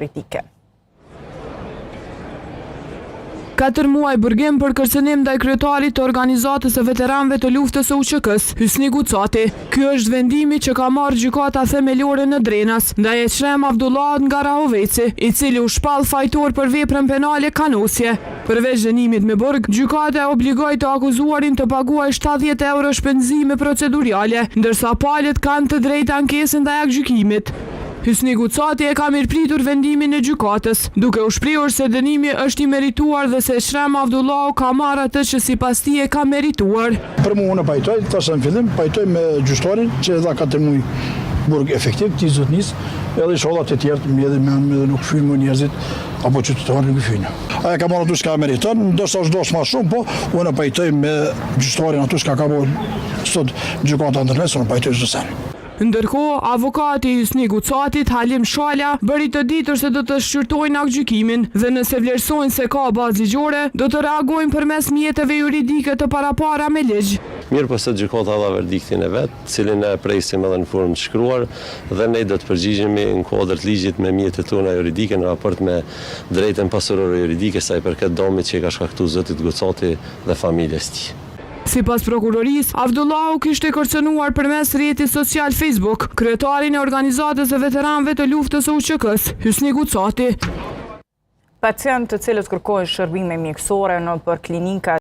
kritike. 4 muaj burgim për kërcënim ndaj kryetarit të organizatës së veteranëve të luftës së UÇK-s, Hysni Gucati. Ky është vendimi që ka marrë gjykata themelore në Drenas ndaj Eçrem Abdullaut nga Rahoveci, i cili u shpall fajtor për veprën penale kanosje. Përveç dënimit me burg, gjykata e obligoi të akuzuarin të paguajë 70 euro shpenzime procedurale, ndërsa palët kanë të drejtë ankesën ndaj gjykimit. Hysni Gucati e ka mirëpritur vendimin e gjykatës, duke u shprehur se dënimi është i merituar dhe se Eçrem Abdullahu ka marrë atë që sipas tij e ka merituar. Për mua unë pajtoj, thashë në fillim, pajtoj me gjyqtarin që dha 4 muaj burg efektiv ti zotnis, edhe inshallah të tjerë edhe nuk fyn më njerëzit apo qytetarët nuk fyn. Ai ka marrë atë që ka meriton, ndoshta është dosh më shumë, po unë pajtoj me gjyqtarin atë që ka bërë sot gjykata ndërmjetësore, pajtoj çdo sen. Ndërkohë, avokati i Hysni Gucatit, Halim Shala, bëri të ditur se do të shqyrtojnë aktgjykimin dhe nëse vlerësojnë se ka bazë ligjore, do të reagojnë përmes mjeteve juridike të parapara me ligj. Mirë po se gjykata dha verdiktin e vet, cilin e presim edhe në formë të shkruar dhe ne do të përgjigjemi në kuadër të ligjit me mjetet tona juridike në raport me drejtën pasurore juridike sa i përket dëmit që i ka shkaktuar zotit Gucati dhe familjes tij. Sipas prokurorisë, Abdullahu kishte kërcënuar përmes rrjetit social Facebook kryetarin e organizatës së veteranëve të luftës së UÇK-s, Hysni Gucati. Pacientë të cilët kërkojnë shërbime mjekësore nëpër klinika